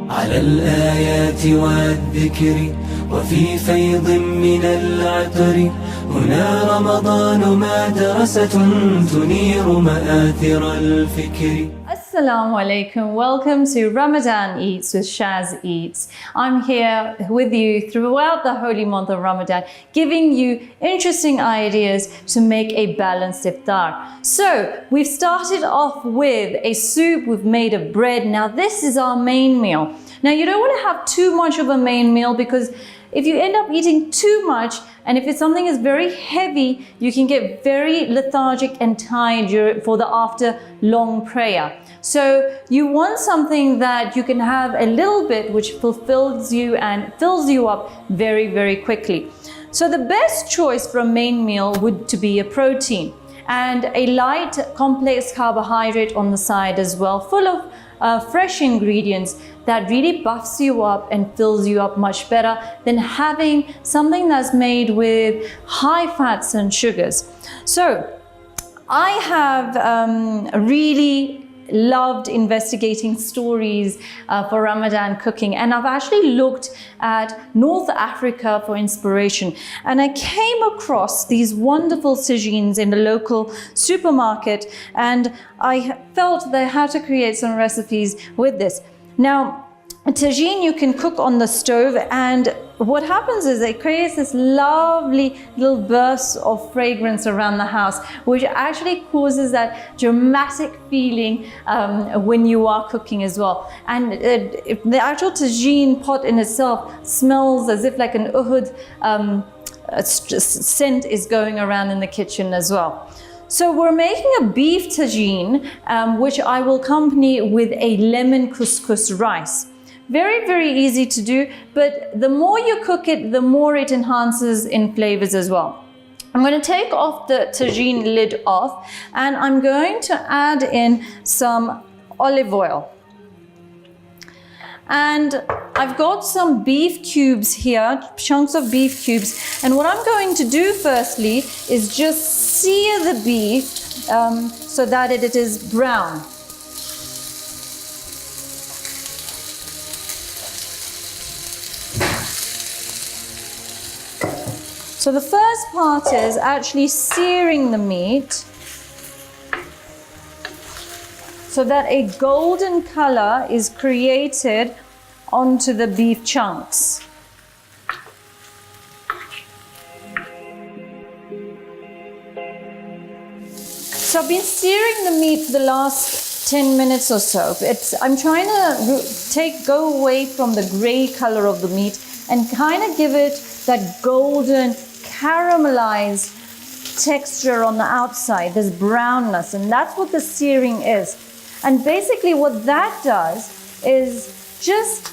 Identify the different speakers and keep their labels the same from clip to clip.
Speaker 1: على الآيات والذكر وفي فيض من العطر هنا رمضان مدرسة تنير مآثر الفكر.
Speaker 2: Assalamu alaikum. Welcome to Ramadan Eats with Shazeats. I'm here with you throughout the holy month of Ramadan, giving you interesting ideas to make a balanced iftar. So we've started off with a soup we've made of bread. Now this is our main meal. Now you don't want to have too much of a main meal, because if you end up eating too much, and if it's something is very heavy, you can get very lethargic and tired for the after long prayer. So you want something that you can have a little bit, which fulfills you and fills you up very, very quickly. So the best choice for a main meal would to be a protein and a light complex carbohydrate on the side as well, full of fresh ingredients that really buffs you up and fills you up much better than having something that's made with high fats and sugars. So I have really loved investigating stories for Ramadan cooking, and I've actually looked at North Africa for inspiration, and I came across these wonderful tagines in the local supermarket, and I felt that I had to create some recipes with this. Now a tagine you can cook on the stove, and what happens is it creates this lovely little burst of fragrance around the house, which actually causes that dramatic feeling when you are cooking as well. And the actual tagine pot in itself smells as if like an Uhud scent is going around in the kitchen as well. So we're making a beef tagine, which I will accompany with a lemon couscous rice. Very, very easy to do, but the more you cook it, the more it enhances in flavors as well. I'm going to take off the tagine lid off, and I'm going to add in some olive oil. And I've got some beef cubes here, chunks of beef cubes. And what I'm going to do firstly is just sear the beef so that it is brown. So the first part is actually searing the meat so that a golden color is created onto the beef chunks. So I've been searing the meat for the last 10 minutes or so. I'm trying to go away from the gray color of the meat and kind of give it that golden caramelized texture on the outside, this brownness, and that's what the searing is. And basically what that does is just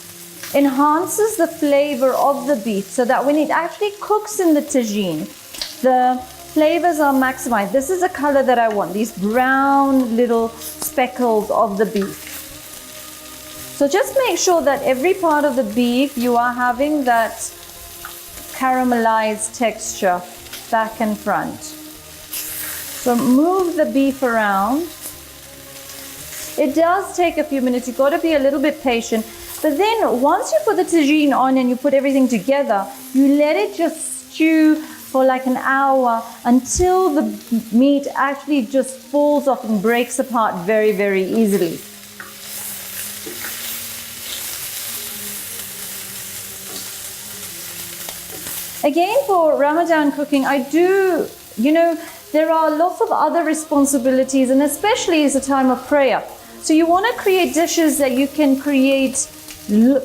Speaker 2: enhances the flavor of the beef so that when it actually cooks in the tagine, the flavors are maximized. This is the color that I want, these brown little speckles of the beef. So just make sure that every part of the beef you are having that caramelized texture back and front. So move the beef around. It does take a few minutes. You've got to be a little bit patient. But then once you put the tagine on and you put everything together, you let it just stew for like an hour until the meat actually just falls off and breaks apart very, very easily. Again, for Ramadan cooking, there are lots of other responsibilities, and especially it's a time of prayer. So you want to create dishes that you can create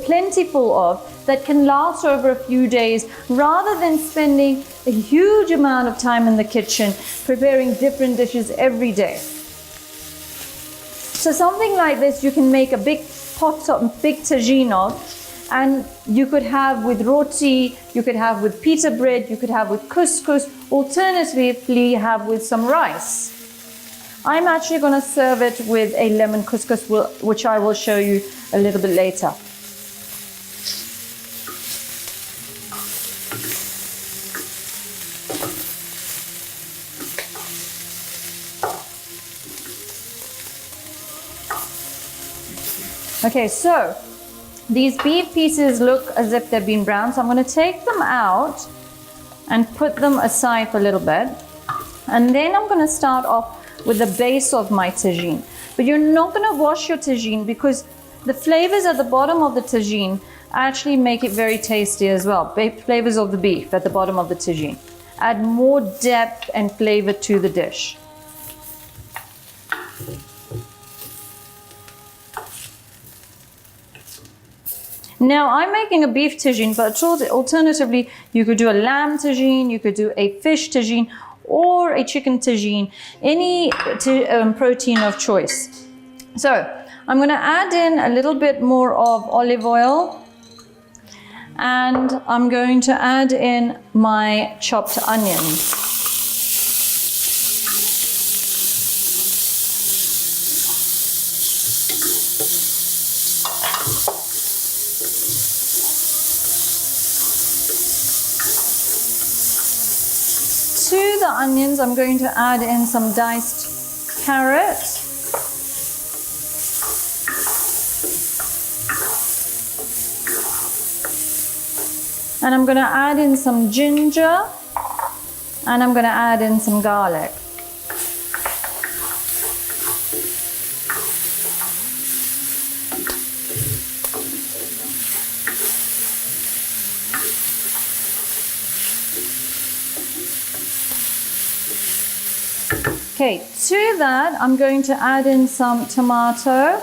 Speaker 2: plentiful of, that can last over a few days, rather than spending a huge amount of time in the kitchen preparing different dishes every day. So something like this you can make a big pot of big tagine of, and you could have with roti, you could have with pita bread, you could have with couscous, alternatively have with some rice. I'm actually going to serve it with a lemon couscous, which I will show you a little bit later. Okay, so These beef pieces look as if they've been browned, so I'm going to take them out and put them aside for a little bit. And then I'm going to start off with the base of my tagine. But you're not going to wash your tagine because the flavors at the bottom of the tagine actually make it very tasty as well. Flavors of the beef at the bottom of the tagine add more depth and flavor to the dish. Now I'm making a beef tagine, but alternatively you could do a lamb tagine, you could do a fish tagine, or a chicken tagine, any protein of choice. So I'm going to add in a little bit more of olive oil, and I'm going to add in my chopped onions. To the onions, I'm going to add in some diced carrot. And I'm going to add in some ginger. And I'm going to add in some garlic. Okay, to that, I'm going to add in some tomato.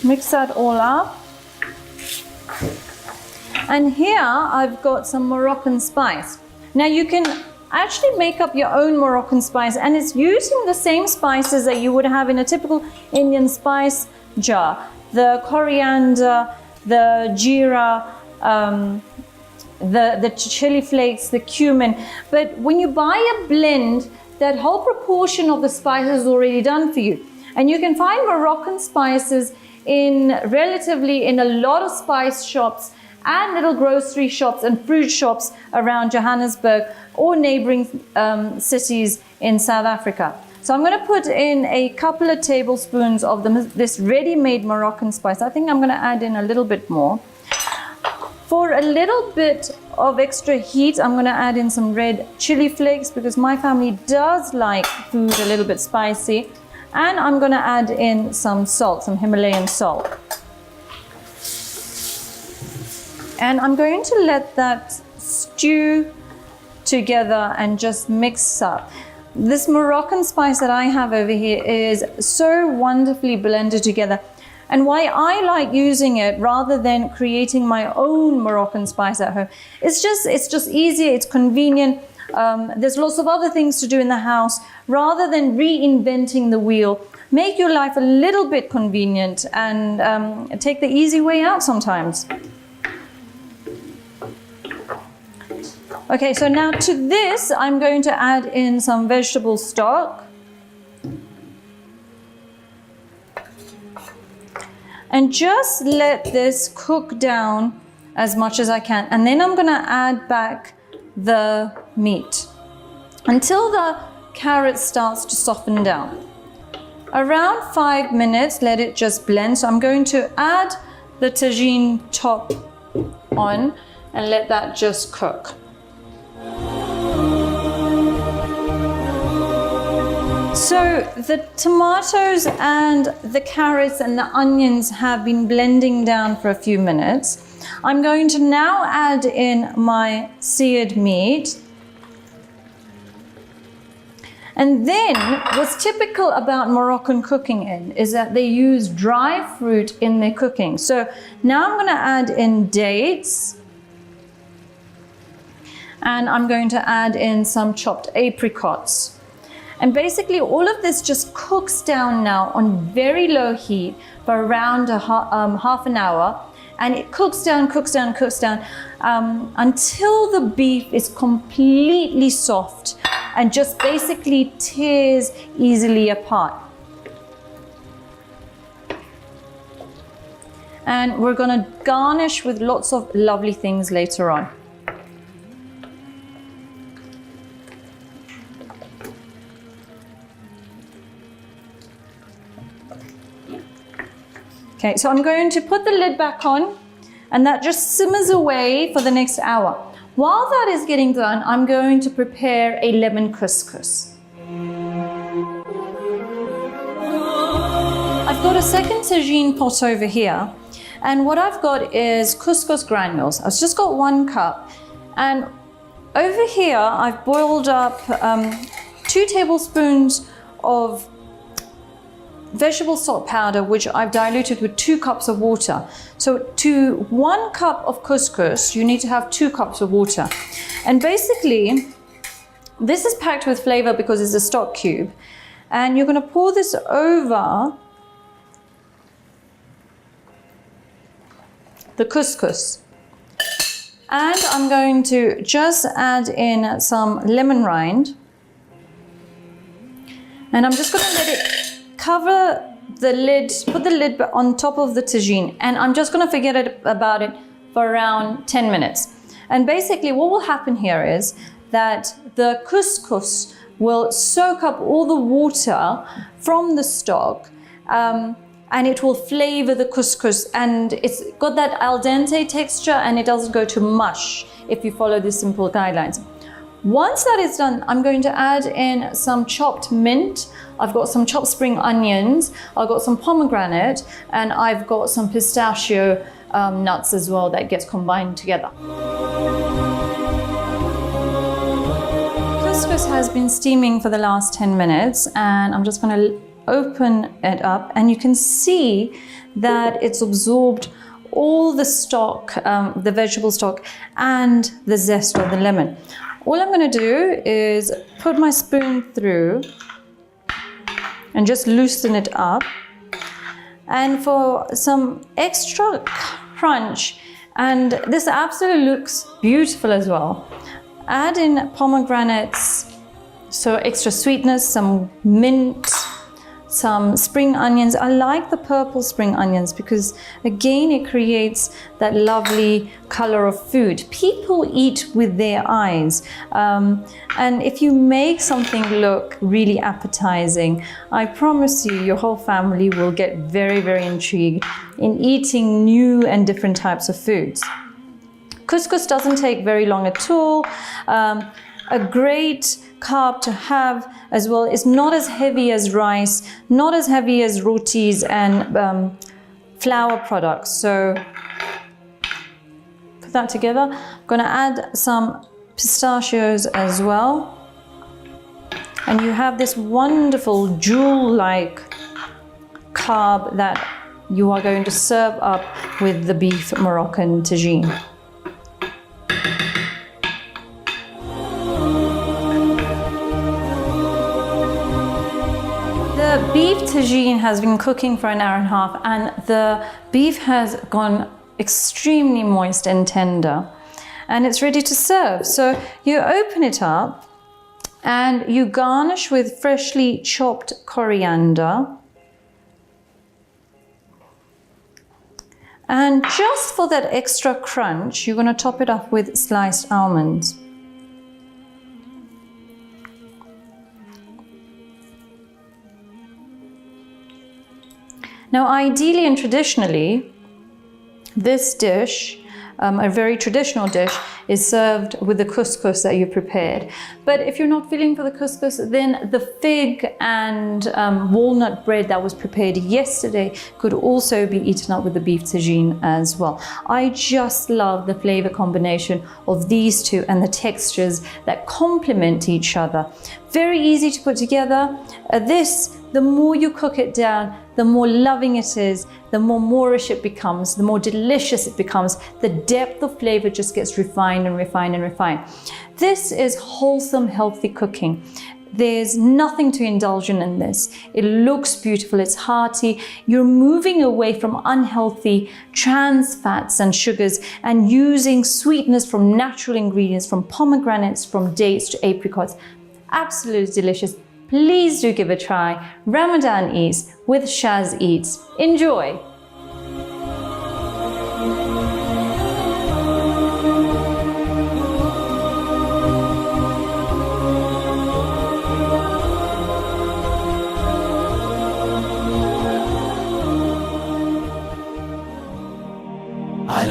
Speaker 2: Mix that all up. And here I've got some Moroccan spice. Now you can actually make up your own Moroccan spice, and it's using the same spices that you would have in a typical Indian spice jar. The coriander, the jeera, the chili flakes, the cumin. But when you buy a blend, that whole proportion of the spices is already done for you. And you can find Moroccan spices in a lot of spice shops and little grocery shops and fruit shops around Johannesburg or neighboring cities in South Africa. So I'm going to put in a couple of tablespoons of this ready-made Moroccan spice. I think I'm going to add in a little bit more. For a little bit of extra heat, I'm going to add in some red chili flakes because my family does like food a little bit spicy. And I'm going to add in some salt, some Himalayan salt. And I'm going to let that stew together and just mix up. This Moroccan spice that I have over here is so wonderfully blended together. And why I like using it rather than creating my own Moroccan spice at home, it's just easier, it's convenient. There's lots of other things to do in the house. Rather than reinventing the wheel, make your life a little bit convenient and take the easy way out sometimes. Okay, so now to this, I'm going to add in some vegetable stock. And just let this cook down as much as I can. And then I'm going to add back the meat until the carrot starts to soften down. Around 5 minutes, let it just blend. So I'm going to add the tagine top on and let that just cook. So the tomatoes and the carrots and the onions have been blending down for a few minutes. I'm going to now add in my seared meat. And then what's typical about Moroccan cooking is that they use dry fruit in their cooking. So now I'm going to add in dates. And I'm going to add in some chopped apricots. And basically all of this just cooks down now on very low heat for around half an hour. And it cooks down until the beef is completely soft and just basically tears easily apart. And we're going to garnish with lots of lovely things later on. Okay, so I'm going to put the lid back on, and that just simmers away for the next hour. While that is getting done, I'm going to prepare a lemon couscous. I've got a second tagine pot over here, and what I've got is couscous granules. I've just got 1 cup, and over here I've boiled up 2 tablespoons of vegetable stock powder, which I've diluted with 2 cups of water. So to 1 cup of couscous, you need to have 2 cups of water. And basically, this is packed with flavor because it's a stock cube. And you're going to pour this over the couscous. And I'm going to just add in some lemon rind. And I'm just going to let it cover the lid, put the lid on top of the tagine, and I'm just going to forget about it for around 10 minutes. And basically what will happen here is that the couscous will soak up all the water from the stock, and it will flavor the couscous, and it's got that al dente texture, and it doesn't go to mush if you follow the simple guidelines. Once that is done, I'm going to add in some chopped mint. I've got some chopped spring onions, I've got some pomegranate, and I've got some pistachio nuts as well that gets combined together. Couscous has been steaming for the last 10 minutes, and I'm just going to open it up, and you can see that it's absorbed all the stock, the vegetable stock, and the zest of the lemon. All I'm going to do is put my spoon through and just loosen it up. And for some extra crunch, and this absolutely looks beautiful as well, add in pomegranates, so extra sweetness, some mint, some spring onions. I like the purple spring onions because again it creates that lovely color of food. People eat with their eyes, and if you make something look really appetizing, I promise you your whole family will get very, very intrigued in eating new and different types of foods. Couscous doesn't take very long at all. A great carb to have as well. It's not as heavy as rice, not as heavy as rotis and flour products. So put that together. I'm going to add some pistachios as well. And you have this wonderful jewel-like carb that you are going to serve up with the beef Moroccan tagine. The beef tagine has been cooking for an hour and a half, and the beef has gone extremely moist and tender, and it's ready to serve. So you open it up and you garnish with freshly chopped coriander. And just for that extra crunch, you're going to top it off with sliced almonds. Now, ideally and traditionally, this dish, a very traditional dish, is served with the couscous that you prepared. But if you're not feeling for the couscous, then the fig and walnut bread that was prepared yesterday could also be eaten up with the beef tagine as well. I just love the flavor combination of these two and the textures that complement each other. Very easy to put together. The more you cook it down, the more loving it is, the more Moorish it becomes, the more delicious it becomes. The depth of flavor just gets refined and refined and refined. This is wholesome, healthy cooking. There's nothing to indulge in this. It looks beautiful, it's hearty. You're moving away from unhealthy trans fats and sugars and using sweetness from natural ingredients, from pomegranates, from dates to apricots. Absolutely delicious. Please do give it a try. Ramadan Eats with Shazeats. Enjoy!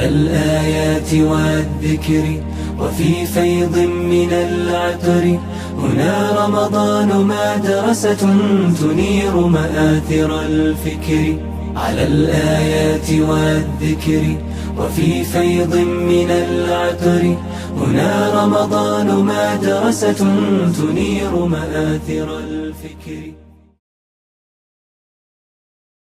Speaker 1: على الآيات والذكر وفي فيض من العطر. هنا رمضان مدرسة تنير مآثر الفكر. على الآيات والذكر وفي فيض من العطر. هنا رمضان مدرسة تنير مآثر الفكر.